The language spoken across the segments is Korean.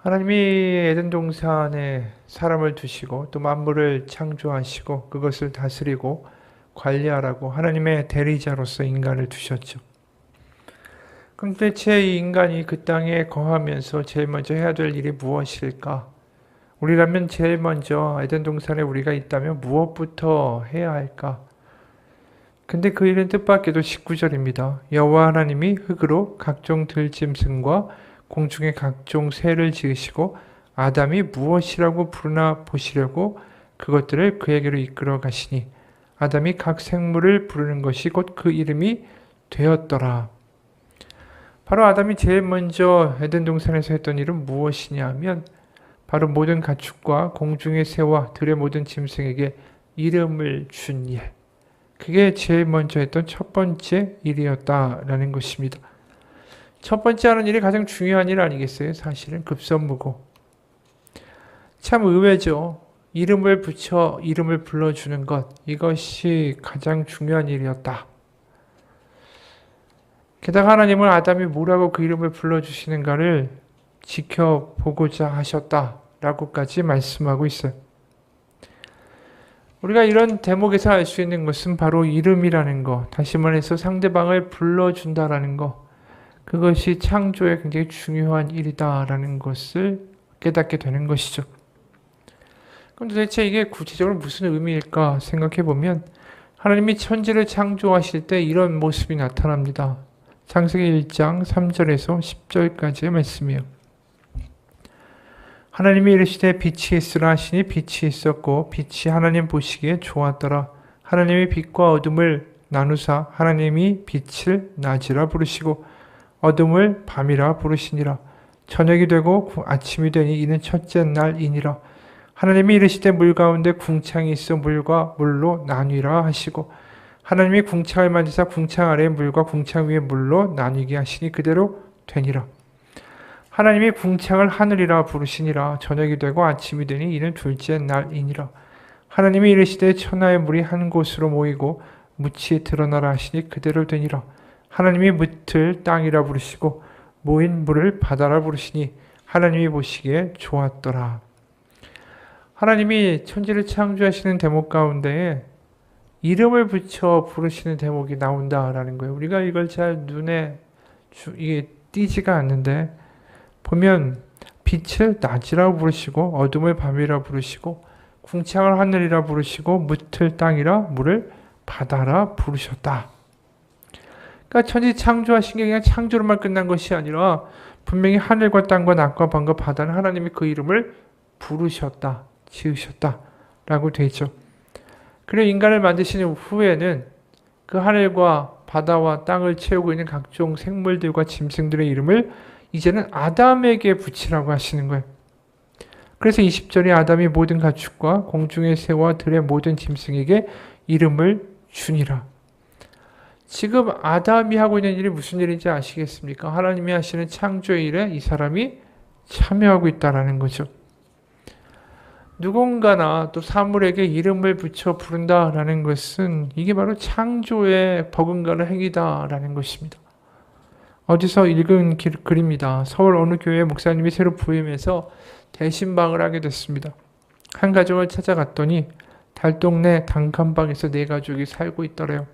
하나님이 에덴 동산에 사람을 두시고 또 만물을 창조하시고 그것을 다스리고 관리하라고 하나님의 대리자로서 인간을 두셨죠. 그럼 대체 이 인간이 그 땅에 거하면서 제일 먼저 해야 될 일이 무엇일까? 우리라면 제일 먼저 에덴 동산에 우리가 있다면 무엇부터 해야 할까? 근데 그 일은 뜻밖에도 19절입니다. 여호와 하나님이 흙으로 각종 들짐승과 공중의 각종 새를 지으시고 아담이 무엇이라고 부르나 보시려고 그것들을 그에게로 이끌어 가시니 아담이 각 생물을 부르는 것이 곧 그 이름이 되었더라. 바로 아담이 제일 먼저 에덴 동산에서 했던 일은 무엇이냐 하면 바로 모든 가축과 공중의 새와 들의 모든 짐승에게 이름을 준 일. 그게 제일 먼저 했던 첫 번째 일이었다라는 것입니다. 첫 번째 하는 일이 가장 중요한 일 아니겠어요? 사실은 급선무고. 참 의외죠. 이름을 붙여 이름을 불러주는 것, 이것이 가장 중요한 일이었다. 게다가 하나님은 아담이 뭐라고 그 이름을 불러주시는가를 지켜보고자 하셨다라고까지 말씀하고 있어요. 우리가 이런 대목에서 알 수 있는 것은 바로 이름이라는 것, 다시 말해서 상대방을 불러준다라는 것, 그것이 창조에 굉장히 중요한 일이다라는 것을 깨닫게 되는 것이죠. 그럼 도대체 이게 구체적으로 무슨 의미일까 생각해 보면 하나님이 천지를 창조하실 때 이런 모습이 나타납니다. 창세기 1장 3절에서 10절까지의 말씀이에요. 하나님이 이르시되 빛이 있으라 하시니 빛이 있었고 빛이 하나님 보시기에 좋았더라. 하나님이 빛과 어둠을 나누사 하나님이 빛을 낮이라 부르시고 어둠을 밤이라 부르시니라. 저녁이 되고 아침이 되니 이는 첫째 날이니라. 하나님이 이르시되 물 가운데 궁창이 있어 물과 물로 나뉘라 하시고 하나님이 궁창을 만지사 궁창 아래의 물과 궁창 위의 물로 나뉘게 하시니 그대로 되니라. 하나님이 궁창을 하늘이라 부르시니라. 저녁이 되고 아침이 되니 이는 둘째 날이니라. 하나님이 이르시되 천하의 물이 한 곳으로 모이고 묻이 드러나라 하시니 그대로 되니라. 하나님이 묻을 땅이라 부르시고 모인 물을 바다라 부르시니 하나님이 보시기에 좋았더라. 하나님이 천지를 창조하시는 대목 가운데에 이름을 붙여 부르시는 대목이 나온다라는 거예요. 우리가 이걸 잘 눈에 이게 띄지가 않는데 보면 빛을 낮이라 부르시고 어둠을 밤이라 부르시고 궁창을 하늘이라 부르시고 묻을 땅이라 물을 바다라 부르셨다. 그러니까 천지 창조하신 게 그냥 창조로만 끝난 것이 아니라 분명히 하늘과 땅과 낮과 밤과 바다는 하나님이 그 이름을 부르셨다, 지으셨다 라고 되어 있죠. 그리고 인간을 만드신 후에는 그 하늘과 바다와 땅을 채우고 있는 각종 생물들과 짐승들의 이름을 이제는 아담에게 붙이라고 하시는 거예요. 그래서 20절에 아담이 모든 가축과 공중의 새와 들의 모든 짐승에게 이름을 주니라. 지금 아담이 하고 있는 일이 무슨 일인지 아시겠습니까? 하나님이 하시는 창조의 일에 이 사람이 참여하고 있다는 거죠. 누군가나 또 사물에게 이름을 붙여 부른다라는 것은 이게 바로 창조에 버금가는 행위다라는 것입니다. 어디서 읽은 글입니다. 서울 어느 교회 목사님이 새로 부임해서 대신방을 하게 됐습니다. 한 가정을 찾아갔더니 달동네 단칸방에서 4가족이 살고 있더래요.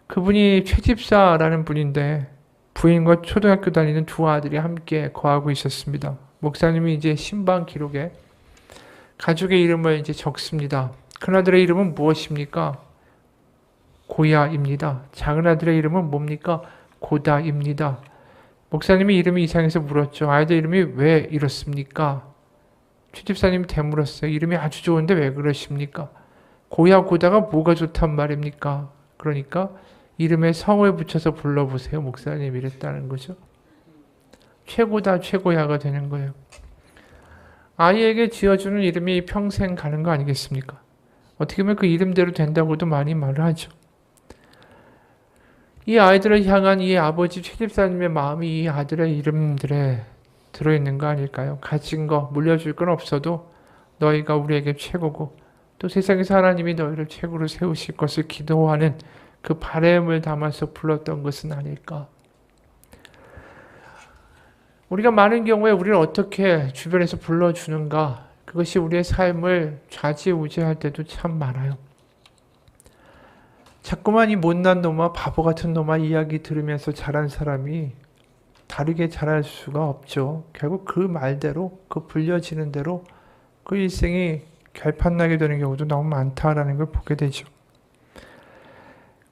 그분이 최집사라는 분인데 부인과 초등학교 다니는 2 아들이 함께 거하고 있었습니다. 목사님이 이제 신방 기록에 가족의 이름을 이제 적습니다. 큰아들의 이름은 무엇입니까? 고야입니다. 작은아들의 이름은 뭡니까? 고다입니다. 목사님이 이름이 이상해서 물었죠. 아이들 이름이 왜 이렇습니까? 최집사님이 되물었어요. 이름이 아주 좋은데 왜 그러십니까? 고야 고다가 뭐가 좋단 말입니까? 그러니까 이름에 성을 붙여서 불러보세요. 목사님이 이랬다는 거죠. 최고다 최고야가 되는 거예요. 아이에게 지어주는 이름이 평생 가는 거 아니겠습니까? 어떻게 보면 그 이름대로 된다고도 많이 말을 하죠. 이 아이들을 향한 이 아버지 최집사님의 마음이 이 아들의 이름들에 들어있는 거 아닐까요? 가진 거, 물려줄 건 없어도 너희가 우리에게 최고고 또 세상에서 하나님이 너희를 최고로 세우실 것을 기도하는 그 바람을 담아서 불렀던 것은 아닐까. 우리가 많은 경우에 우리를 어떻게 주변에서 불러주는가, 그것이 우리의 삶을 좌지우지할 때도 참 많아요. 자꾸만 이 못난 놈아 바보 같은 놈아 이야기 들으면서 자란 사람이 다르게 자랄 수가 없죠. 결국 그 말대로, 그 불려지는 대로 그 일생이 결판나게 되는 경우도 너무 많다라는 걸 보게 되죠.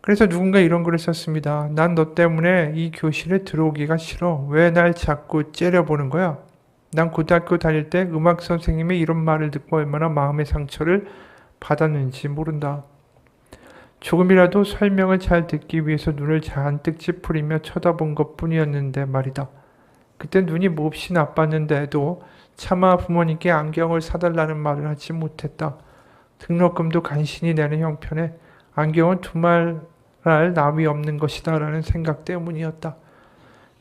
그래서 누군가 이런 글을 썼습니다. 난 너 때문에 이 교실에 들어오기가 싫어. 왜 날 자꾸 째려보는 거야? 난 고등학교 다닐 때 음악 선생님의 이런 말을 듣고 얼마나 마음의 상처를 받았는지 모른다. 조금이라도 설명을 잘 듣기 위해서 눈을 잔뜩 찌푸리며 쳐다본 것뿐이었는데 말이다. 그때 눈이 몹시 나빴는데도 차마 부모님께 안경을 사달라는 말을 하지 못했다. 등록금도 간신히 내는 형편에 안경은 두말할 남이 없는 것이다 라는 생각 때문이었다.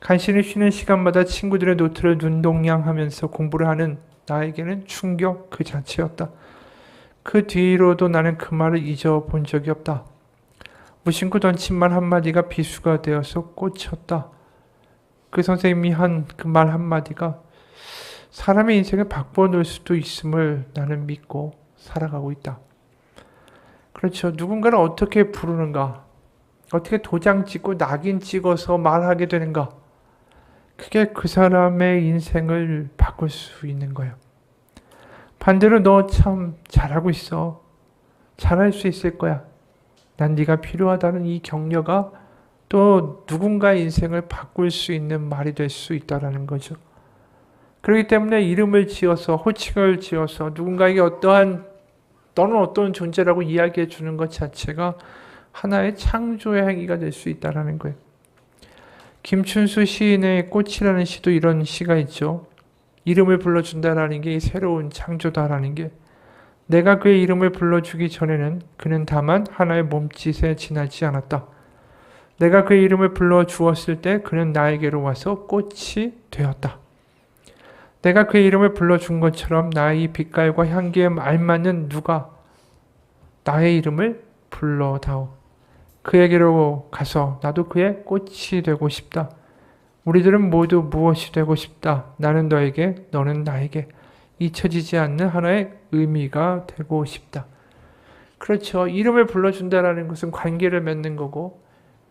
간신히 쉬는 시간마다 친구들의 노트를 눈동냥하면서 공부를 하는 나에게는 충격 그 자체였다. 그 뒤로도 나는 그 말을 잊어본 적이 없다. 무심코 던진 말 한마디가 비수가 되어서 꽂혔다. 그 선생님이 한 그 말 한마디가 사람의 인생을 바꿔 놓을 수도 있음을 나는 믿고 살아가고 있다. 그렇죠. 누군가를 어떻게 부르는가? 어떻게 도장 찍고 낙인 찍어서 말하게 되는가? 그게 그 사람의 인생을 바꿀 수 있는 거예요. 반대로 너 참 잘하고 있어. 잘할 수 있을 거야. 난 네가 필요하다는 이 격려가 또 누군가의 인생을 바꿀 수 있는 말이 될 수 있다는 거죠. 그렇기 때문에 이름을 지어서 호칭을 지어서 누군가에게 너는 어떤 존재라고 이야기해 주는 것 자체가 하나의 창조의 행위가 될 수 있다는 거예요. 김춘수 시인의 꽃이라는 시도 이런 시가 있죠. 이름을 불러준다라는 게 새로운 창조다라는 게, 내가 그의 이름을 불러주기 전에는 그는 다만 하나의 몸짓에 지나지 않았다. 내가 그의 이름을 불러주었을 때 그는 나에게로 와서 꽃이 되었다. 내가 그의 이름을 불러준 것처럼 나의 빛깔과 향기에 알맞는 누가 나의 이름을 불러다오. 그에게로 가서 나도 그의 꽃이 되고 싶다. 우리들은 모두 무엇이 되고 싶다. 나는 너에게, 너는 나에게. 잊혀지지 않는 하나의 의미가 되고 싶다. 그렇죠. 이름을 불러준다라는 것은 관계를 맺는 거고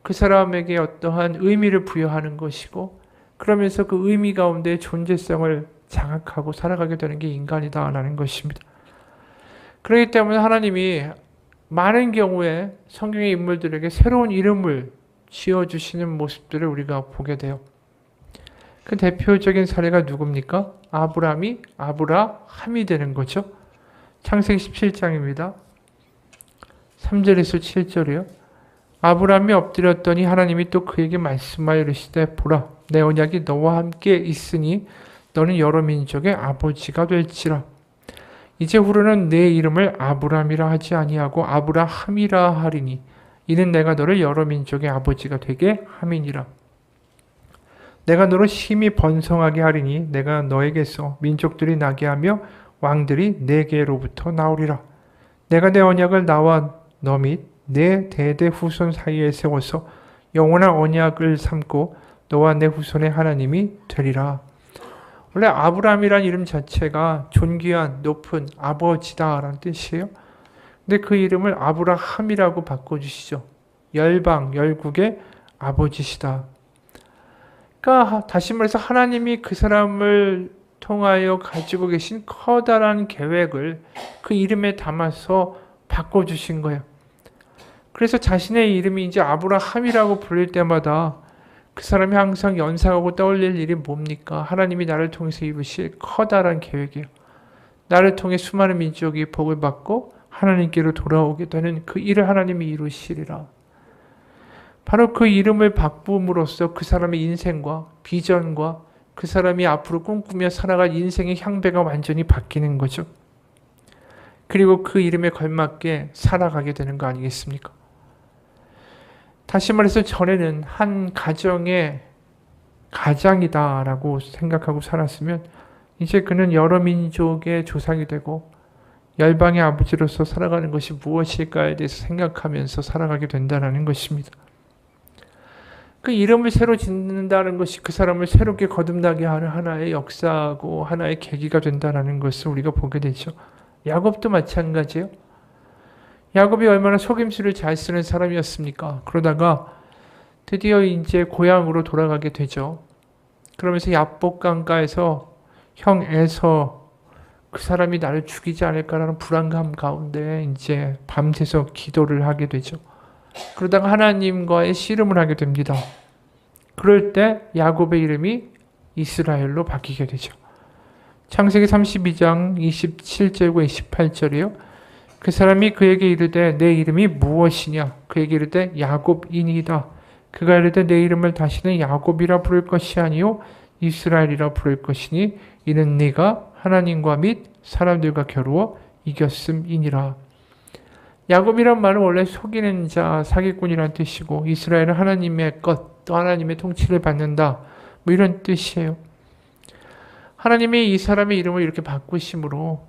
그 사람에게 어떠한 의미를 부여하는 것이고, 그러면서 그 의미 가운데 존재성을 장악하고 살아가게 되는 게 인간이다라는 것입니다. 그렇기 때문에 하나님이 많은 경우에 성경의 인물들에게 새로운 이름을 지어주시는 모습들을 우리가 보게 돼요. 그 대표적인 사례가 누굽니까? 아브라함이 아브라함이 되는 거죠. 창세기 17장입니다. 3절에서 7절이요. 아브라함이 엎드렸더니 하나님이 또 그에게 말씀하여 이르시되 보라 내 언약이 너와 함께 있으니 너는 여러 민족의 아버지가 될지라. 이제 후로는 내 이름을 아브라함이라 하지 아니하고 아브라함이라 하리니 이는 내가 너를 여러 민족의 아버지가 되게 함이니라. 내가 너를 심히 번성하게 하리니 내가 너에게서 민족들이 나게 하며 왕들이 내게로부터 나오리라. 내가 내 언약을 나와 너 및 내 대대 후손 사이에 세워서 영원한 언약을 삼고 너와 내 후손의 하나님이 되리라. 원래 아브라함이란 이름 자체가 존귀한 높은 아버지다라는 뜻이에요. 근데 그 이름을 아브라함이라고 바꿔주시죠. 열방, 열국의 아버지시다. 그러니까 다시 말해서 하나님이 그 사람을 통하여 가지고 계신 커다란 계획을 그 이름에 담아서 바꿔주신 거예요. 그래서 자신의 이름이 이제 아브라함이라고 불릴 때마다 그 사람이 항상 연상하고 떠올릴 일이 뭡니까? 하나님이 나를 통해서 이루실 커다란 계획이에요. 나를 통해 수많은 민족이 복을 받고 하나님께로 돌아오게 되는 그 일을 하나님이 이루시리라. 바로 그 이름을 바꿈으로써 그 사람의 인생과 비전과 그 사람이 앞으로 꿈꾸며 살아갈 인생의 향배가 완전히 바뀌는 거죠. 그리고 그 이름에 걸맞게 살아가게 되는 거 아니겠습니까? 다시 말해서 전에는 한 가정의 가장이다라고 생각하고 살았으면 이제 그는 여러 민족의 조상이 되고 열방의 아버지로서 살아가는 것이 무엇일까에 대해서 생각하면서 살아가게 된다는 것입니다. 그 이름을 새로 짓는다는 것이 그 사람을 새롭게 거듭나게 하는 하나의 역사고 하나의 계기가 된다는 것을 우리가 보게 되죠. 야곱도 마찬가지예요. 야곱이 얼마나 속임수를 잘 쓰는 사람이었습니까? 그러다가 드디어 이제 고향으로 돌아가게 되죠. 그러면서 야복 강가에서 형 에서 그 사람이 나를 죽이지 않을까라는 불안감 가운데 이제 밤새서 기도를 하게 되죠. 그러다가 하나님과의 씨름을 하게 됩니다. 그럴 때 야곱의 이름이 이스라엘로 바뀌게 되죠. 창세기 32장 27절과 28절이요. 그 사람이 그에게 이르되 내 이름이 무엇이냐? 그에게 이르되 야곱이니이다. 그가 이르되 내 이름을 다시는 야곱이라 부를 것이 아니요 이스라엘이라 부를 것이니 이는 네가 하나님과 및 사람들과 겨루어 이겼음이니라. 야곱이란 말은 원래 속이는 자, 사기꾼이란 뜻이고 이스라엘은 하나님의 것, 또 하나님의 통치를 받는다. 뭐 이런 뜻이에요. 하나님이 이 사람의 이름을 이렇게 바꾸심으로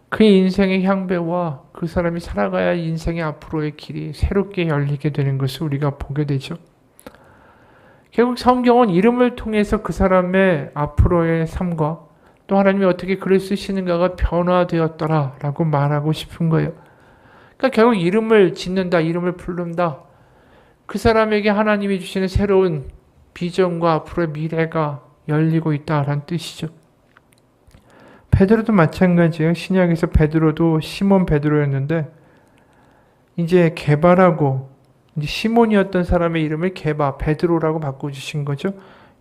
그의 인생의 향배와 그 사람이 살아가야 할 인생의 앞으로의 길이 새롭게 열리게 되는 것을 우리가 보게 되죠. 결국 성경은 이름을 통해서 그 사람의 앞으로의 삶과 또 하나님이 어떻게 글을 쓰시는가가 변화되었더라라고 말하고 싶은 거예요. 그러니까 결국 이름을 짓는다, 이름을 부른다. 그 사람에게 하나님이 주시는 새로운 비전과 앞으로의 미래가 열리고 있다라는 뜻이죠. 베드로도 마찬가지예요. 신약에서 베드로도 시몬 베드로였는데 이제 게바라고 이제 시몬이었던 사람의 이름을 게바, 베드로라고 바꿔주신 거죠.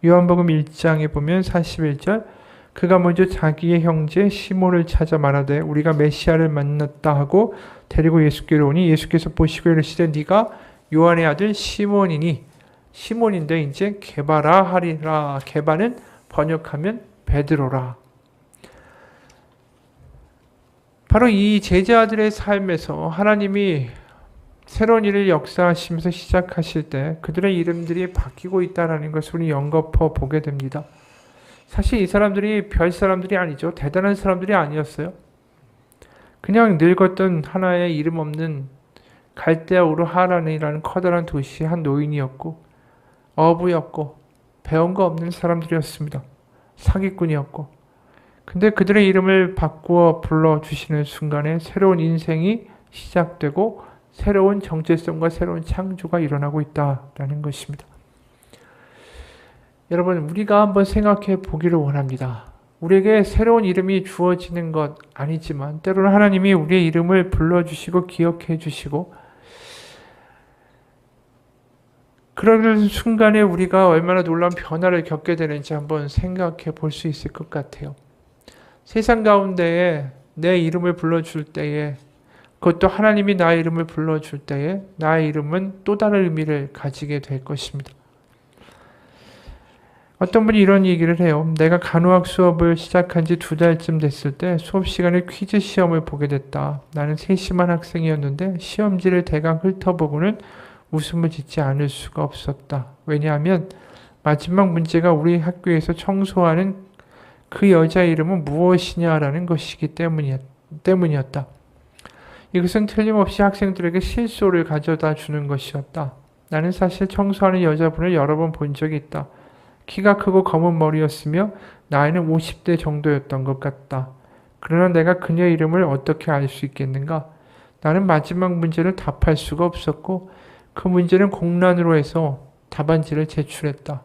요한복음 1장에 보면 41절 그가 먼저 자기의 형제 시몬을 찾아 말하되 우리가 메시아를 만났다 하고 데리고 예수께로 오니 예수께서 보시고 이르시되 네가 요한의 아들 시몬이니 시몬인데 이제 게바라 하리라. 게바는 번역하면 베드로라. 바로 이 제자들의 삶에서 하나님이 새로운 일을 역사하시면서 시작하실 때 그들의 이름들이 바뀌고 있다는 것을 우리 연거푸 보게 됩니다. 사실 이 사람들이 별 사람들이 아니죠. 대단한 사람들이 아니었어요. 그냥 늙었던 하나의 이름 없는 갈대아 우르 하란이라는 커다란 도시의 한 노인이었고 어부였고 배운 거 없는 사람들이었습니다. 사기꾼이었고 근데 그들의 이름을 바꾸어 불러주시는 순간에 새로운 인생이 시작되고 새로운 정체성과 새로운 창조가 일어나고 있다는 것입니다. 여러분 우리가 한번 생각해 보기를 원합니다. 우리에게 새로운 이름이 주어지는 것 아니지만 때로는 하나님이 우리의 이름을 불러주시고 기억해 주시고 그런 순간에 우리가 얼마나 놀라운 변화를 겪게 되는지 한번 생각해 볼 수 있을 것 같아요. 세상 가운데에 내 이름을 불러줄 때에 그것도 하나님이 나의 이름을 불러줄 때에 나의 이름은 또 다른 의미를 가지게 될 것입니다. 어떤 분이 이런 얘기를 해요. 내가 간호학 수업을 시작한 지 2달쯤 됐을 때 수업 시간에 퀴즈 시험을 보게 됐다. 나는 세심한 학생이었는데 시험지를 대강 훑어보고는 웃음을 짓지 않을 수가 없었다. 왜냐하면 마지막 문제가 우리 학교에서 청소하는 그 여자 이름은 무엇이냐라는 것이기 때문이었다. 이것은 틀림없이 학생들에게 실소를 가져다 주는 것이었다. 나는 사실 청소하는 여자분을 여러 번 본 적이 있다. 키가 크고 검은 머리였으며 나이는 50대 정도였던 것 같다. 그러나 내가 그녀 이름을 어떻게 알 수 있겠는가? 나는 마지막 문제를 답할 수가 없었고 그 문제는 공란으로 해서 답안지를 제출했다.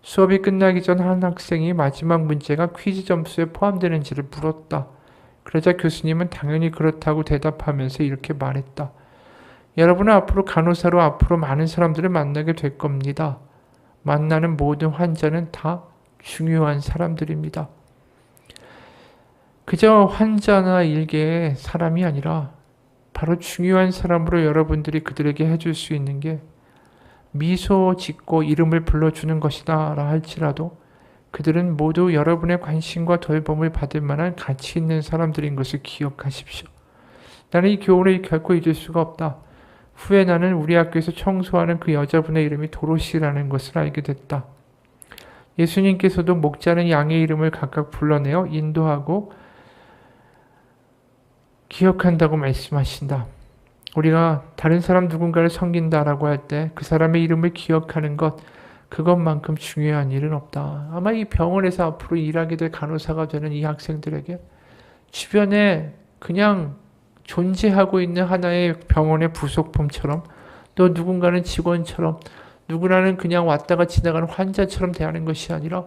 수업이 끝나기 전 한 학생이 마지막 문제가 퀴즈 점수에 포함되는지를 물었다. 그러자 교수님은 당연히 그렇다고 대답하면서 이렇게 말했다. 여러분은 앞으로 간호사로 앞으로 많은 사람들을 만나게 될 겁니다. 만나는 모든 환자는 다 중요한 사람들입니다. 그저 환자나 일개의 사람이 아니라 바로 중요한 사람으로 여러분들이 그들에게 해줄 수 있는 게 미소 짓고 이름을 불러주는 것이다 라 할지라도 그들은 모두 여러분의 관심과 돌봄을 받을 만한 가치 있는 사람들인 것을 기억하십시오. 나는 이 교훈을 결코 잊을 수가 없다. 후에 나는 우리 학교에서 청소하는 그 여자분의 이름이 도로시라는 것을 알게 됐다. 예수님께서도 목자는 양의 이름을 각각 불러내어 인도하고 기억한다고 말씀하신다. 우리가 다른 사람 누군가를 섬긴다라고 할 때 그 사람의 이름을 기억하는 것, 그것만큼 중요한 일은 없다. 아마 이 병원에서 앞으로 일하게 될 간호사가 되는 이 학생들에게 주변에 그냥 존재하고 있는 하나의 병원의 부속품처럼, 또 누군가는 직원처럼, 누구나는 그냥 왔다가 지나가는 환자처럼 대하는 것이 아니라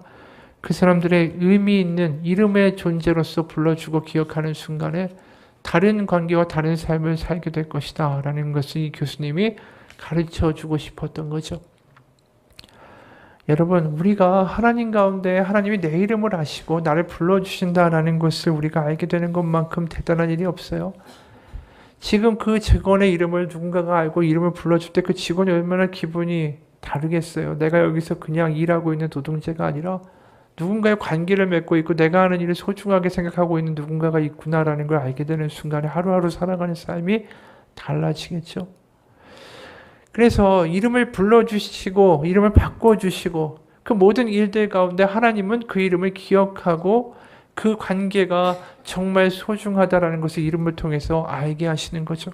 그 사람들의 의미 있는 이름의 존재로서 불러주고 기억하는 순간에 다른 관계와 다른 삶을 살게 될 것이다 라는 것을 이 교수님이 가르쳐주고 싶었던 거죠. 여러분, 우리가 하나님 가운데 하나님이 내 이름을 아시고 나를 불러주신다라는 것을 우리가 알게 되는 것만큼 대단한 일이 없어요. 지금 그 직원의 이름을 누군가가 알고 이름을 불러줄 때 그 직원이 얼마나 기분이 다르겠어요. 내가 여기서 그냥 일하고 있는 노동자가 아니라 누군가의 관계를 맺고 있고 내가 하는 일을 소중하게 생각하고 있는 누군가가 있구나라는 걸 알게 되는 순간에 하루하루 살아가는 삶이 달라지겠죠. 그래서 이름을 불러주시고 이름을 바꿔주시고 그 모든 일들 가운데 하나님은 그 이름을 기억하고 그 관계가 정말 소중하다라는 것을 이름을 통해서 알게 하시는 거죠.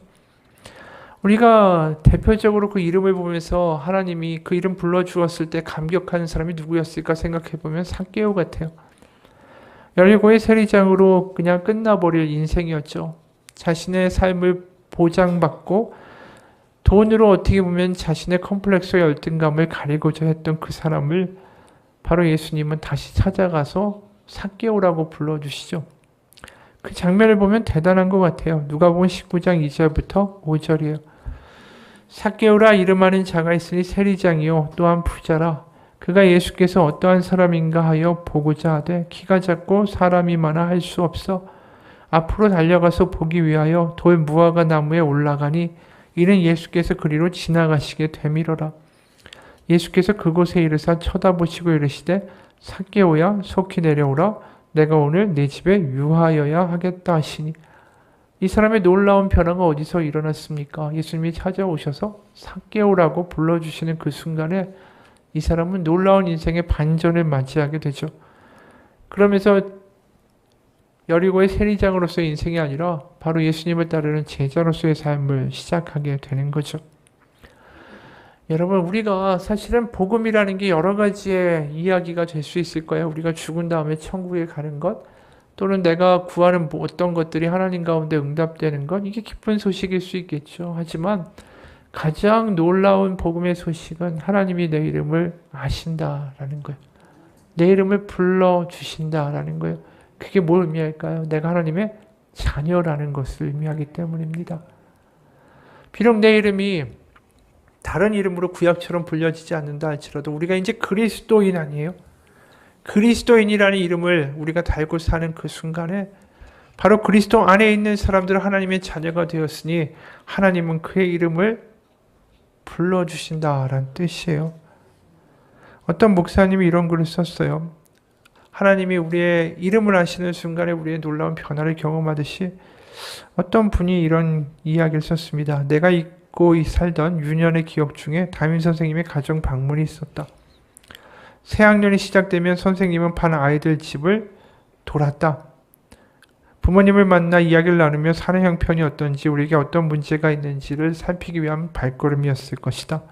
우리가 대표적으로 그 이름을 보면서 하나님이 그 이름 불러주었을 때 감격하는 사람이 누구였을까 생각해보면 삭개오 같아요. 여리고의 세리장으로 그냥 끝나버릴 인생이었죠. 자신의 삶을 보장받고 돈으로 어떻게 보면 자신의 컴플렉스와 열등감을 가리고자 했던 그 사람을 바로 예수님은 다시 찾아가서 삭개오라고 불러주시죠. 그 장면을 보면 대단한 것 같아요. 누가복음 19장 2절부터 5절이에요. 삭개오라 이름하는 자가 있으니 세리장이요 또한 부자라. 그가 예수께서 어떠한 사람인가 하여 보고자 하되 키가 작고 사람이 많아 할 수 없어 앞으로 달려가서 보기 위하여 돌 무화과 나무에 올라가니 이는 예수께서 그리로 지나가시게 되밀어라. 예수께서 그곳에 이르사 쳐다보시고 이르시되 삭개오야 속히 내려오라. 내가 오늘 네 집에 유하여야 하겠다 하시니. 이 사람의 놀라운 변화가 어디서 일어났습니까? 예수님이 찾아오셔서 삭개오라고 불러주시는 그 순간에 이 사람은 놀라운 인생의 반전을 맞이하게 되죠. 그러면서 여리고의 세리장으로서의 인생이 아니라 바로 예수님을 따르는 제자로서의 삶을 시작하게 되는 거죠. 여러분, 우리가 사실은 복음이라는 게 여러 가지의 이야기가 될 수 있을 거예요. 우리가 죽은 다음에 천국에 가는 것, 또는 내가 구하는 어떤 것들이 하나님 가운데 응답되는 것, 이게 기쁜 소식일 수 있겠죠. 하지만 가장 놀라운 복음의 소식은 하나님이 내 이름을 아신다라는 거예요. 내 이름을 불러주신다라는 거예요. 그게 뭘 의미할까요? 내가 하나님의 자녀라는 것을 의미하기 때문입니다. 비록 내 이름이 다른 이름으로 구약처럼 불려지지 않는다 할지라도 우리가 이제 그리스도인 아니에요? 그리스도인이라는 이름을 우리가 달고 사는 그 순간에 바로 그리스도 안에 있는 사람들은 하나님의 자녀가 되었으니 하나님은 그의 이름을 불러주신다라는 뜻이에요. 어떤 목사님이 이런 글을 썼어요. 하나님이 우리의 이름을 아시는 순간에 우리의 놀라운 변화를 경험하듯이 어떤 분이 이런 이야기를 썼습니다. 내가 잊고 살던 유년의 기억 중에 담임 선생님의 가정 방문이 있었다. 새학년이 시작되면 선생님은 반 아이들 집을 돌았다. 부모님을 만나 이야기를 나누며 사는 형편이 어떤지 우리에게 어떤 문제가 있는지를 살피기 위한 발걸음이었을 것이다.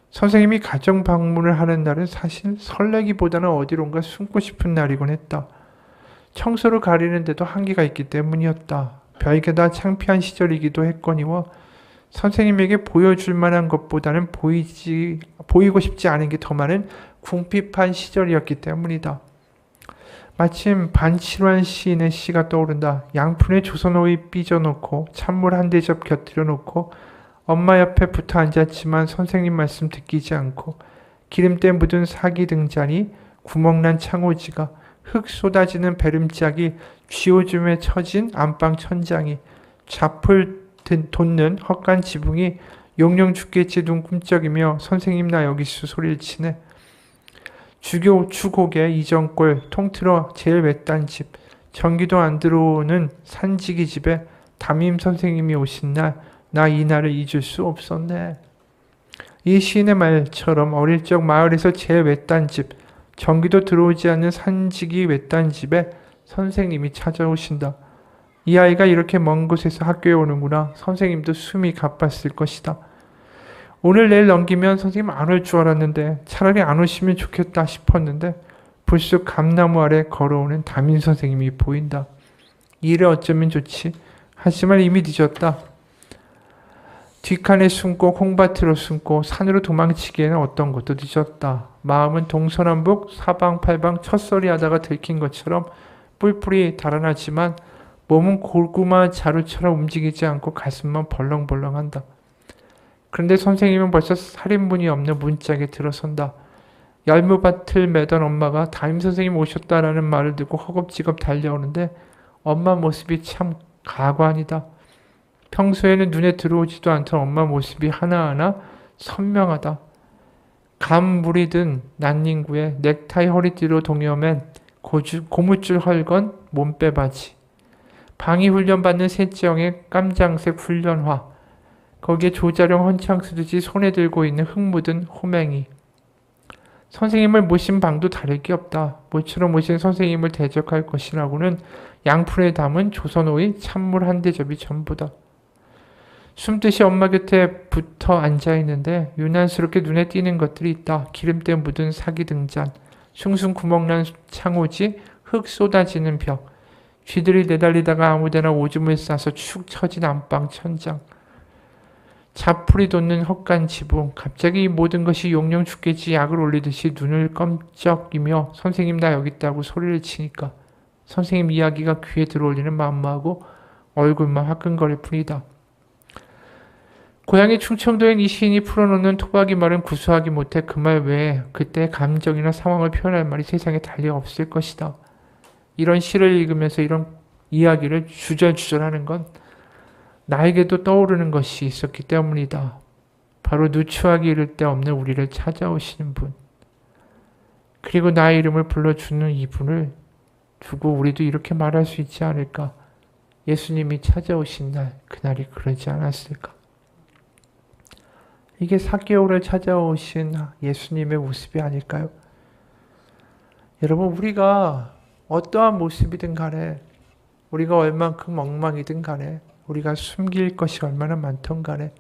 선생님이 가정 방문을 하는 날은 사실 설레기보다는 어디론가 숨고 싶은 날이곤 했다. 청소를 가리는데도 한계가 있기 때문이었다. 별게다 창피한 시절이기도 했거니와 선생님에게 보여줄 만한 것보다는 보이고 싶지 않은 게 더 많은 궁핍한 시절이었기 때문이다. 마침 반칠환 시인의 시가 떠오른다. 양푼에 조선오이 삐져놓고 찬물 한 대접 곁들여 놓고 엄마 옆에 붙어 앉았지만 선생님 말씀 듣기지 않고 기름때 묻은 사기 등잔이 구멍난 창호지가 흙 쏟아지는 베름짝이 쥐오줌에 처진 안방 천장이 잡풀 돋는 헛간 지붕이 용령 죽겠지 눈 꿈쩍이며 선생님 나 여기 있어 소리를 치네. 주교 추곡에 이정골 통틀어 제일 외딴 집 전기도 안 들어오는 산지기 집에 담임 선생님이 오신 날 나 이 날을 잊을 수 없었네. 이 시인의 말처럼 어릴 적 마을에서 제일 외딴 집 전기도 들어오지 않는 산지기 외딴 집에 선생님이 찾아오신다. 이 아이가 이렇게 먼 곳에서 학교에 오는구나. 선생님도 숨이 가빴을 것이다. 오늘 내일 넘기면 선생님 안 올 줄 알았는데 차라리 안 오시면 좋겠다 싶었는데 불쑥 감나무 아래 걸어오는 담임 선생님이 보인다. 일을 어쩌면 좋지. 하지만 이미 늦었다. 뒷칸에 숨고 콩밭으로 숨고 산으로 도망치기에는 어떤 것도 늦었다. 마음은 동서남북 사방팔방 첫소리 하다가 들킨 것처럼 뿔뿔이 달아나지만 몸은 고구마 자루처럼 움직이지 않고 가슴만 벌렁벌렁한다. 그런데 선생님은 벌써 살인문이 없는 문짝에 들어선다. 열무밭을 매던 엄마가 담임선생님 오셨다라는 말을 듣고 허겁지겁 달려오는데 엄마 모습이 참 가관이다. 평소에는 눈에 들어오지도 않던 엄마 모습이 하나하나 선명하다. 감물이 든 난닝구에 넥타이 허리띠로 동여맨 고무줄 헐건 몸빼 바지, 방위 훈련받는 셋째형의 깜장색 훈련화, 거기에 조자룡 헌창 쓰듯이 손에 들고 있는 흙 묻은 호맹이. 선생님을 모신 방도 다를 게 없다. 모처럼 모신 선생님을 대적할 것이라고는 양푼에 담은 조선오이 찬물 한 대접이 전부다. 숨듯이 엄마 곁에 붙어 앉아있는데 유난스럽게 눈에 띄는 것들이 있다. 기름때 묻은 사기 등잔, 숭숭 구멍난 창호지, 흙 쏟아지는 벽, 쥐들이 내달리다가 아무데나 오줌을 싸서 축 처진 안방 천장, 자풀이 돋는 헛간 지붕. 갑자기 이 모든 것이 용령 죽겠지 약을 올리듯이 눈을 껌쩍이며 선생님 나 여기 있다고 소리를 치니까 선생님 이야기가 귀에 들어올리는 마음하고 얼굴만 화끈거릴 뿐이다. 고향이 충청도인 이 시인이 풀어놓는 토박이 말은 구수하기 못해 그 말 외에 그때의 감정이나 상황을 표현할 말이 세상에 달리 없을 것이다. 이런 시를 읽으면서 이런 이야기를 주절주절하는 건 나에게도 떠오르는 것이 있었기 때문이다. 바로 누추하기 이를 데 없는 우리를 찾아오시는 분. 그리고 나의 이름을 불러주는 이분을 두고 우리도 이렇게 말할 수 있지 않을까. 예수님이 찾아오신 날, 그날이 그러지 않았을까. 이게 사개오를 찾아오신 예수님의 모습이 아닐까요? 여러분, 우리가 어떠한 모습이든 간에, 우리가 얼만큼 엉망이든 간에, 우리가 숨길 것이 얼마나 많던 간에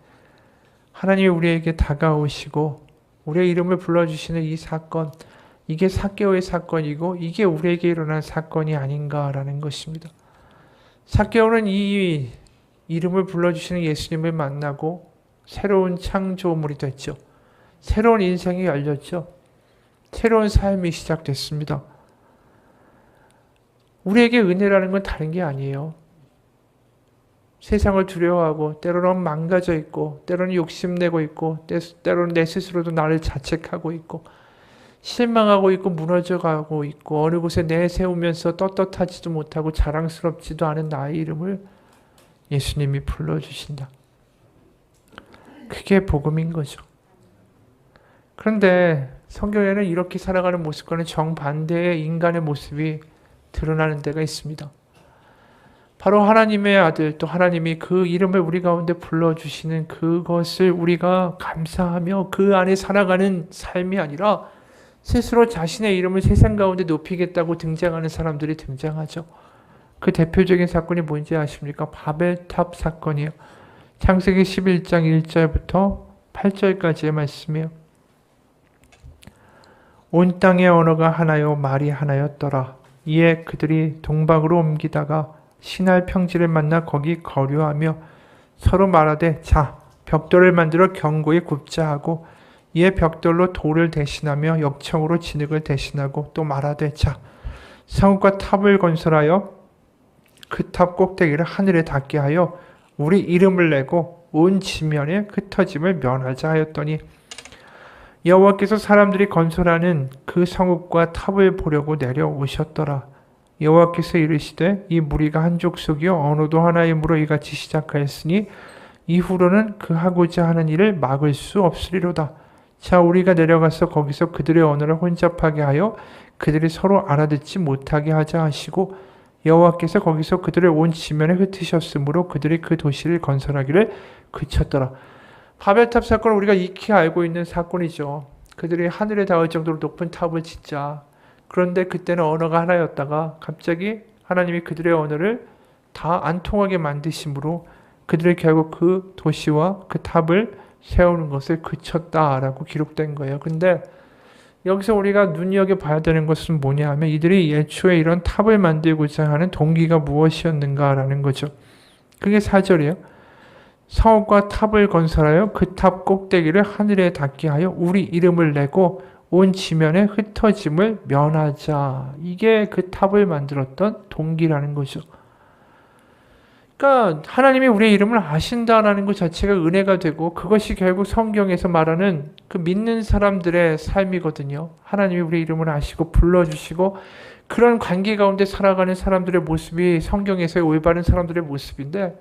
하나님이 우리에게 다가오시고 우리의 이름을 불러주시는 이 사건, 이게 삭개오의 사건이고 이게 우리에게 일어난 사건이 아닌가라는 것입니다. 삭개오는 이 이름을 불러주시는 예수님을 만나고 새로운 창조물이 됐죠. 새로운 인생이 열렸죠. 새로운 삶이 시작됐습니다. 우리에게 은혜라는 건 다른 게 아니에요. 세상을 두려워하고 때로는 망가져 있고 때로는 욕심내고 있고 때로는 내 스스로도 나를 자책하고 있고 실망하고 있고 무너져가고 있고 어느 곳에 내세우면서 떳떳하지도 못하고 자랑스럽지도 않은 나의 이름을 예수님이 불러주신다. 그게 복음인 거죠. 그런데 성경에는 이렇게 살아가는 모습과는 정반대의 인간의 모습이 드러나는 데가 있습니다. 바로 하나님의 아들, 또 하나님이 그 이름을 우리 가운데 불러주시는 그것을 우리가 감사하며 그 안에 살아가는 삶이 아니라 스스로 자신의 이름을 세상 가운데 높이겠다고 등장하는 사람들이 등장하죠. 그 대표적인 사건이 뭔지 아십니까? 바벨탑 사건이에요. 창세기 11장 1절부터 8절까지의 말씀이에요. 온 땅의 언어가 하나요 말이 하나였더라. 이에 그들이 동방으로 옮기다가 신할 평지를 만나 거기 거류하며 서로 말하되 자 벽돌을 만들어 견고히 굽자 하고 이에 벽돌로 돌을 대신하며 역청으로 진흙을 대신하고 또 말하되 자 성읍과 탑을 건설하여 그 탑 꼭대기를 하늘에 닿게 하여 우리 이름을 내고 온 지면에 흩어짐을 면하자 하였더니 여호와께서 사람들이 건설하는 그 성읍과 탑을 보려고 내려오셨더라. 여호와께서 이르시되 이 무리가 한 족속이요 언어도 하나이므로 이같이 시작하였으니 이후로는 그 하고자 하는 일을 막을 수 없으리로다. 자 우리가 내려가서 거기서 그들의 언어를 혼잡하게 하여 그들이 서로 알아듣지 못하게 하자 하시고 여호와께서 거기서 그들을 온 지면에 흩으셨으므로 그들이 그 도시를 건설하기를 그쳤더라. 바벨탑 사건은 우리가 익히 알고 있는 사건이죠. 그들이 하늘에 닿을 정도로 높은 탑을 짓자. 그런데 그때는 언어가 하나였다가 갑자기 하나님이 그들의 언어를 다 안 통하게 만드심으로 그들이 결국 그 도시와 그 탑을 세우는 것을 그쳤다라고 기록된 거예요. 근데 여기서 우리가 눈여겨봐야 되는 것은 뭐냐 하면 이들이 예초에 이런 탑을 만들고자 하는 동기가 무엇이었는가라는 거죠. 그게 4절이에요. 성읍과 탑을 건설하여 그 탑 꼭대기를 하늘에 닿게 하여 우리 이름을 내고 온 지면에 흩어짐을 면하자. 이게 그 탑을 만들었던 동기라는 거죠. 그러니까 하나님이 우리의 이름을 아신다라는 것 자체가 은혜가 되고 그것이 결국 성경에서 말하는 그 믿는 사람들의 삶이거든요. 하나님이 우리의 이름을 아시고 불러주시고 그런 관계 가운데 살아가는 사람들의 모습이 성경에서의 올바른 사람들의 모습인데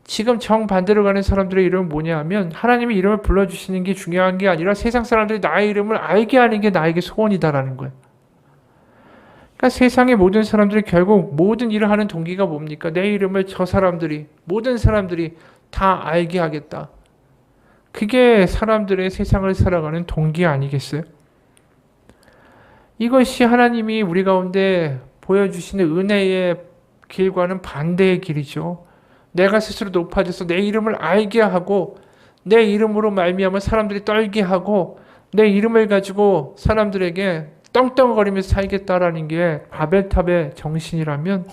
지금 정반대로 가는 사람들의 이름은 뭐냐 하면 하나님이 이름을 불러주시는 게 중요한 게 아니라 세상 사람들이 나의 이름을 알게 하는 게 나에게 소원이다라는 거예요. 그러니까 세상의 모든 사람들이 결국 모든 일을 하는 동기가 뭡니까? 내 이름을 저 사람들이, 모든 사람들이 다 알게 하겠다. 그게 사람들의 세상을 살아가는 동기 아니겠어요? 이것이 하나님이 우리 가운데 보여주시는 은혜의 길과는 반대의 길이죠. 내가 스스로 높아져서 내 이름을 알게 하고 내 이름으로 말미암아 사람들이 떨게 하고 내 이름을 가지고 사람들에게 떵떵거리면서 살겠다라는 게 바벨탑의 정신이라면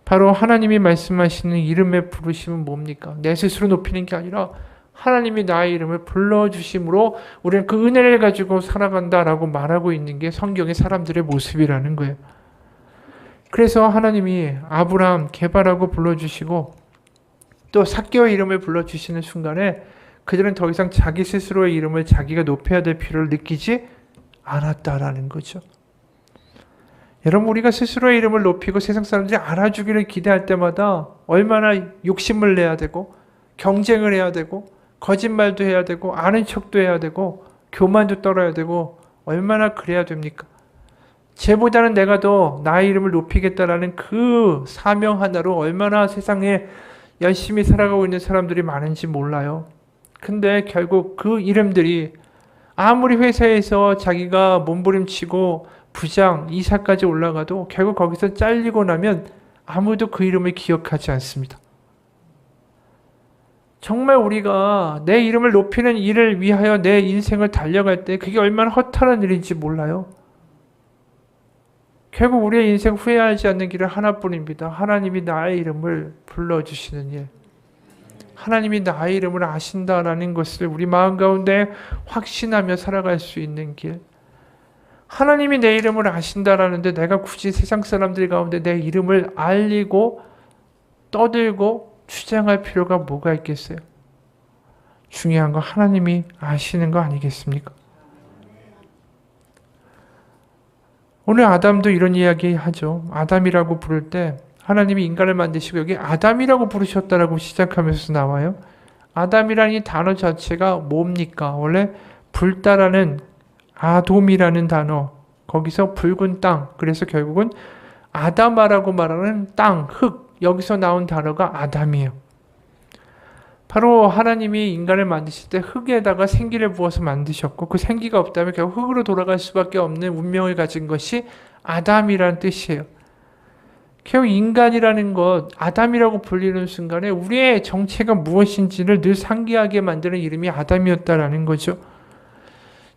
바로 하나님이 말씀하시는 이름의 부르심은 뭡니까? 내 스스로 높이는 게 아니라 하나님이 나의 이름을 불러주심으로 우리는 그 은혜를 가지고 살아간다라고 말하고 있는 게 성경의 사람들의 모습이라는 거예요. 그래서 하나님이 아브라함 개발하고 불러주시고 또 삭개의 이름을 불러주시는 순간에 그들은 더 이상 자기 스스로의 이름을 자기가 높여야 될 필요를 느끼지 않았다라는 거죠. 여러분 우리가 스스로의 이름을 높이고 세상 사람들이 알아주기를 기대할 때마다 얼마나 욕심을 내야 되고 경쟁을 해야 되고 거짓말도 해야 되고 아는 척도 해야 되고 교만도 떨어야 되고 얼마나 그래야 됩니까? 쟤보다는 내가 더 나의 이름을 높이겠다라는 그 사명 하나로 얼마나 세상에 열심히 살아가고 있는 사람들이 많은지 몰라요. 근데 결국 그 이름들이 아무리 회사에서 자기가 몸부림치고 부장, 이사까지 올라가도 결국 거기서 잘리고 나면 아무도 그 이름을 기억하지 않습니다. 정말 우리가 내 이름을 높이는 일을 위하여 내 인생을 달려갈 때 그게 얼마나 허탈한 일인지 몰라요. 결국 우리의 인생 후회하지 않는 길은 하나뿐입니다. 하나님이 나의 이름을 불러주시는 일. 하나님이 나의 이름을 아신다라는 것을 우리 마음 가운데 확신하며 살아갈 수 있는 길. 하나님이 내 이름을 아신다라는데 내가 굳이 세상 사람들 가운데 내 이름을 알리고 떠들고 주장할 필요가 뭐가 있겠어요? 중요한 건 하나님이 아시는 거 아니겠습니까? 오늘 아담도 이런 이야기 하죠. 아담이라고 부를 때 하나님이 인간을 만드시고 여기 아담이라고 부르셨다라고 시작하면서 나와요. 아담이라는 이 단어 자체가 뭡니까? 원래 불다라는 아돔이라는 단어, 거기서 붉은 땅, 그래서 결국은 아담아라고 말하는 땅, 흙, 여기서 나온 단어가 아담이에요. 바로 하나님이 인간을 만드실 때 흙에다가 생기를 부어서 만드셨고 그 생기가 없다면 결국 흙으로 돌아갈 수밖에 없는 운명을 가진 것이 아담이라는 뜻이에요. 결국 인간이라는 것, 아담이라고 불리는 순간에 우리의 정체가 무엇인지를 늘 상기하게 만드는 이름이 아담이었다라는 거죠.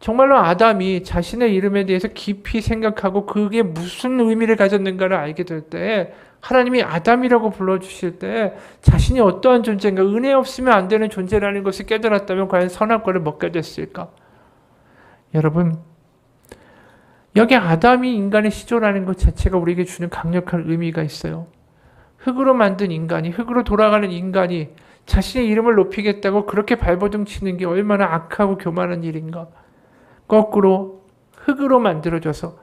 정말로 아담이 자신의 이름에 대해서 깊이 생각하고 그게 무슨 의미를 가졌는가를 알게 될 때 하나님이 아담이라고 불러주실 때 자신이 어떠한 존재인가, 은혜 없으면 안 되는 존재라는 것을 깨달았다면 과연 선악과를 먹게 됐을까? 여러분, 여기 아담이 인간의 시조라는 것 자체가 우리에게 주는 강력한 의미가 있어요. 흙으로 만든 인간이, 흙으로 돌아가는 인간이 자신의 이름을 높이겠다고 그렇게 발버둥 치는 게 얼마나 악하고 교만한 일인가. 거꾸로 흙으로 만들어져서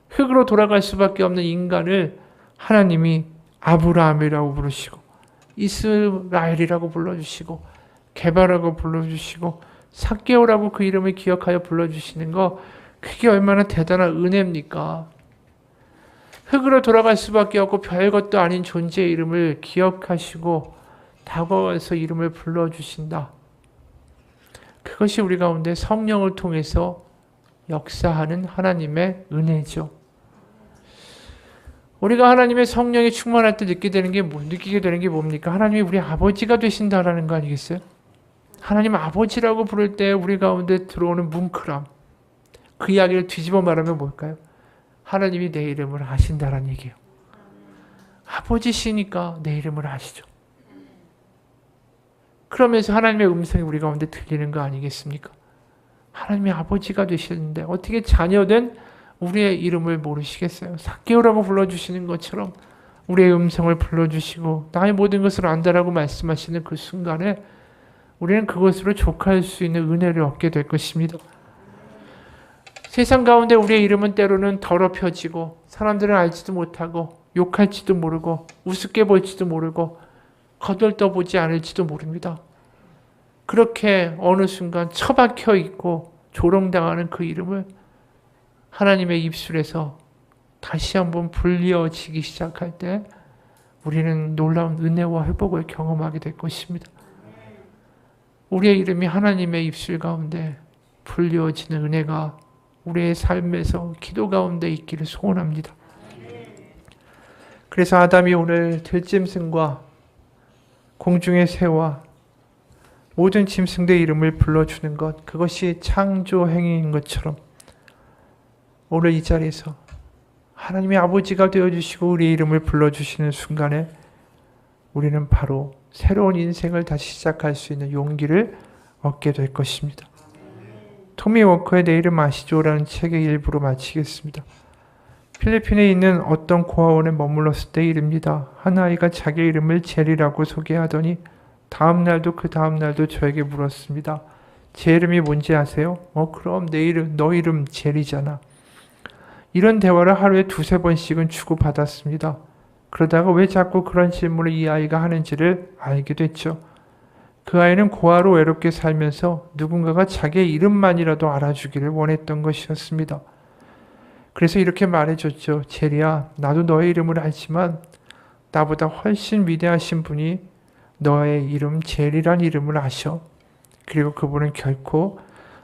흙으로 돌아갈 수밖에 없는 인간을 하나님이 아브라함이라고 부르시고 이스라엘이라고 불러주시고 개발하고 불러주시고 삭개오라고 그 이름을 기억하여 불러주시는 거, 그게 얼마나 대단한 은혜입니까? 흙으로 돌아갈 수밖에 없고 별것도 아닌 존재의 이름을 기억하시고 다가와서 이름을 불러주신다. 그것이 우리 가운데 성령을 통해서 역사하는 하나님의 은혜죠. 우리가 하나님의 성령이 충만할 때 느끼게 되는 게 뭡니까? 하나님이 우리 아버지가 되신다라는 거 아니겠어요? 하나님 아버지라고 부를 때 우리 가운데 들어오는 뭉클함, 그 이야기를 뒤집어 말하면 뭘까요? 하나님이 내 이름을 아신다라는 얘기예요. 아버지시니까 내 이름을 아시죠. 그러면서 하나님의 음성이 우리 가운데 들리는 거 아니겠습니까? 하나님이 아버지가 되시는데 어떻게 자녀된 우리의 이름을 모르시겠어요? 삭개오라고 불러주시는 것처럼 우리의 음성을 불러주시고 나의 모든 것을 안다라고 말씀하시는 그 순간에 우리는 그것으로 족할 수 있는 은혜를 얻게 될 것입니다. 세상 가운데 우리의 이름은 때로는 더럽혀지고 사람들은 알지도 못하고 욕할지도 모르고 우습게 볼지도 모르고 거들떠보지 않을지도 모릅니다. 그렇게 어느 순간 처박혀 있고 조롱당하는 그 이름을 하나님의 입술에서 다시 한번 불리어지기 시작할 때 우리는 놀라운 은혜와 회복을 경험하게 될 것입니다. 우리의 이름이 하나님의 입술 가운데 불리어지는 은혜가 우리의 삶에서 기도 가운데 있기를 소원합니다. 그래서 아담이 오늘 들짐승과 공중의 새와 모든 짐승들의 이름을 불러주는 것, 그것이 창조 행위인 것처럼 오늘 이 자리에서 하나님의 아버지가 되어주시고 우리의 이름을 불러주시는 순간에 우리는 바로 새로운 인생을 다시 시작할 수 있는 용기를 얻게 될 것입니다. 토미 워커의 내 이름 아시죠? 라는 책의 일부로 마치겠습니다. 필리핀에 있는 어떤 고아원에 머물렀을 때 일입니다. 한 아이가 자기 이름을 제리라고 소개하더니 다음 날도 그 다음 날도 저에게 물었습니다. 제 이름이 뭔지 아세요? 그럼 너 이름 제리잖아. 이런 대화를 하루에 2-3번씩은 주고받았습니다. 그러다가 왜 자꾸 그런 질문을 이 아이가 하는지를 알게 됐죠. 그 아이는 고아로 외롭게 살면서 누군가가 자기의 이름만이라도 알아주기를 원했던 것이었습니다. 그래서 이렇게 말해줬죠. 제리야, 나도 너의 이름을 알지만 나보다 훨씬 위대하신 분이 너의 이름 제리란 이름을 아셔. 그리고 그분은 결코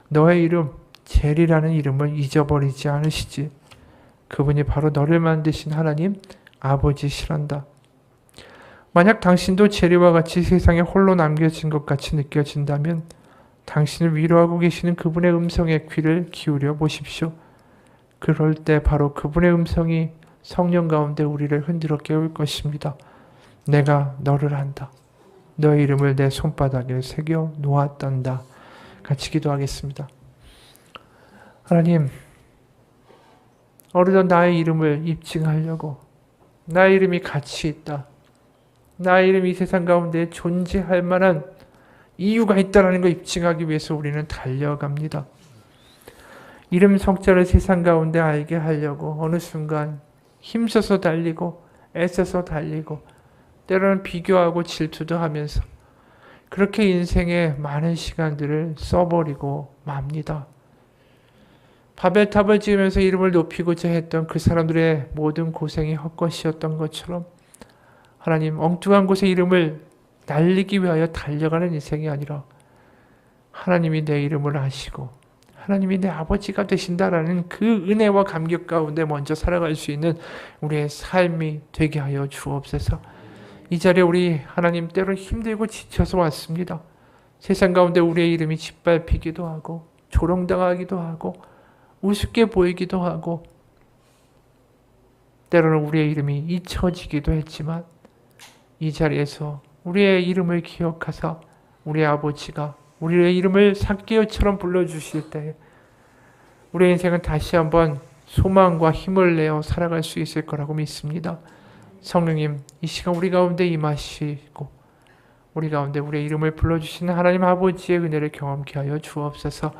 너의 이름 제리라는 이름을 잊어버리지 않으시지. 그분이 바로 너를 만드신 하나님 아버지시란다. 만약 당신도 제리와 같이 세상에 홀로 남겨진 것 같이 느껴진다면 당신을 위로하고 계시는 그분의 음성에 귀를 기울여 보십시오. 그럴 때 바로 그분의 음성이 성령 가운데 우리를 흔들어 깨울 것입니다. 내가 너를 안다. 너의 이름을 내 손바닥에 새겨 놓았단다. 같이 기도하겠습니다. 하나님, 어느덧 나의 이름을 입증하려고 나의 이름이 가치 있다. 나의 이름이 이 세상 가운데 존재할 만한 이유가 있다는 걸 입증하기 위해서 우리는 달려갑니다. 이름 석자를 세상 가운데 알게 하려고 어느 순간 힘써서 달리고 애써서 달리고 때로는 비교하고 질투도 하면서 그렇게 인생의 많은 시간들을 써버리고 맙니다. 바벨탑을 지으면서 이름을 높이고자 했던 그 사람들의 모든 고생이 헛것이었던 것처럼 하나님, 엉뚱한 곳에 이름을 날리기 위하여 달려가는 인생이 아니라 하나님이 내 이름을 아시고 하나님이 내 아버지가 되신다라는 그 은혜와 감격 가운데 먼저 살아갈 수 있는 우리의 삶이 되게 하여 주옵소서. 이 자리에 우리 하나님 때로 힘들고 지쳐서 왔습니다. 세상 가운데 우리의 이름이 짓밟히기도 하고 조롱당하기도 하고 우습게 보이기도 하고 때로는 우리의 이름이 잊혀지기도 했지만 이 자리에서 우리의 이름을 기억하사 우리 아버지가 우리의 이름을 삭개오처럼 불러주실 때 우리의 인생은 다시 한번 소망과 힘을 내어 살아갈 수 있을 거라고 믿습니다. 성령님, 이 시간 우리 가운데 임하시고 우리 가운데 우리의 이름을 불러주시는 하나님 아버지의 은혜를 경험케 하여 주옵소서.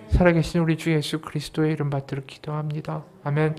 살아계신 우리 주 예수 그리스도의 이름 받들어 기도합니다. 아멘.